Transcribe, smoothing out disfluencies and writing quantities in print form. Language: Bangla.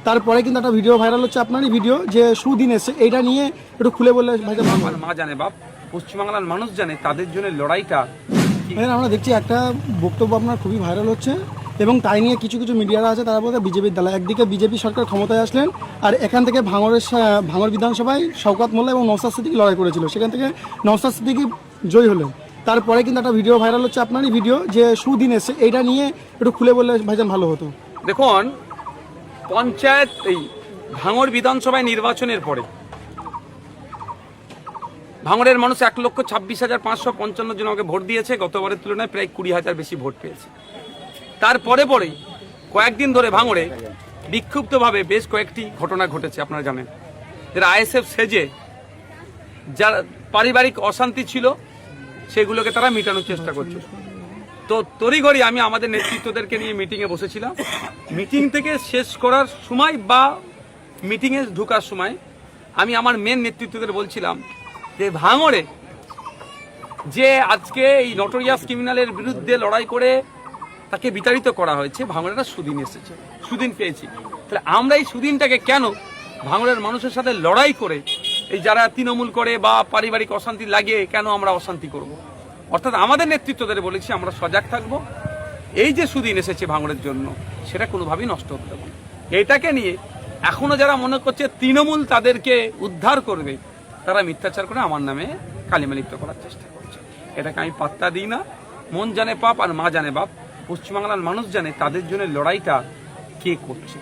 তারপরে কিন্তু একটা ভিডিও ভাইরাল হচ্ছে, আপনারই ভিডিও, যে সুদিন এসে এটা নিয়ে একটু খুলে বললে ভাই। আমার মা জানে, বাপ পশ্চিমবাংলার মানুষ জানে তাদের জন্য লড়াইটা। আমরা দেখছি একটা বক্তব্য আপনার খুবই ভাইরাল হচ্ছে, এবং তাই নিয়ে কিছু কিছু মিডিয়ারা আছে তারা বলতে বিজেপির দালা। একদিকে বিজেপি সরকার ক্ষমতায় আসলেন, আর এখান থেকে ভাঙড় বিধানসভায় শওকত মোল্লা এবং নওশাদ সিদ্দিকী লড়াই করেছিল, সেখান থেকে নওশাদ সিদ্দিকী জয়ী হলেন। তারপরে কিন্তু একটা ভিডিও ভাইরাল হচ্ছে, আপনারই ভিডিও, যে সুদিন এসে এটা নিয়ে একটু খুলে বললে ভাইজান ভালো হতো। দেখুন, পঞ্চায়েত এই ভাঙড় বিধানসভায় নির্বাচনের পরে ভাঙড়ের মানুষ 1,26,555 জন আমাকে ভোট দিয়েছে। গতবারের তুলনায় প্রায় 20,000 বেশি ভোট পেয়েছে। তারপরে কয়েকদিন ধরে ভাঙড়ে বিক্ষুব্ধভাবে বেশ কয়েকটি ঘটনা ঘটেছে। আপনারা জানেন, যারা আইএসএফ সেজে যার পারিবারিক অশান্তি ছিল সেগুলোকে তারা মেটানোর চেষ্টা করছে। তো তড়িঘড়ি আমি আমাদের নেতৃত্বদেরকে নিয়ে মিটিংয়ে বসেছিলাম। মিটিং থেকে শেষ করার সময় বা মিটিংয়ে ঢোকার সময় আমি আমার মেন নেতৃত্বদের বলছিলাম যে ভাঙড়ে যে আজকে এই নটোরিয়াস ক্রিমিনালের বিরুদ্ধে লড়াই করে তাকে বিতাড়িত করা হয়েছে, ভাঙড়েরা সুদিন এসেছে, সুদিন পেয়েছি। তাহলে আমরা এই সুদিনটাকে কেন ভাঙড়ের মানুষের সাথে লড়াই করে এই যারা তৃণমূল করে বা পারিবারিক অশান্তি লাগিয়ে কেন আমরা অশান্তি করব? অর্থাৎ আমাদের নেতৃত্বদের বলেছি আমরা সজাগ থাকব, এই যে সুদিন এসেছে ভাঙড়ের জন্য সেটা কোনোভাবেই নষ্ট হতে দেব না। এটাকে নিয়ে এখনো যারা মনে করছে তৃণমূল তাদেরকে উদ্ধার করবে, তারা মিথ্যাচার করে আমার নামে কালিমালিপ্ত করার চেষ্টা করছে। এটাকে আমি পাত্তা দিই না। মন জানে পাপ আর মা জানে বাপ। পশ্চিমবাংলার মানুষ জানে তাদের জন্য লড়াইটা কে করছে।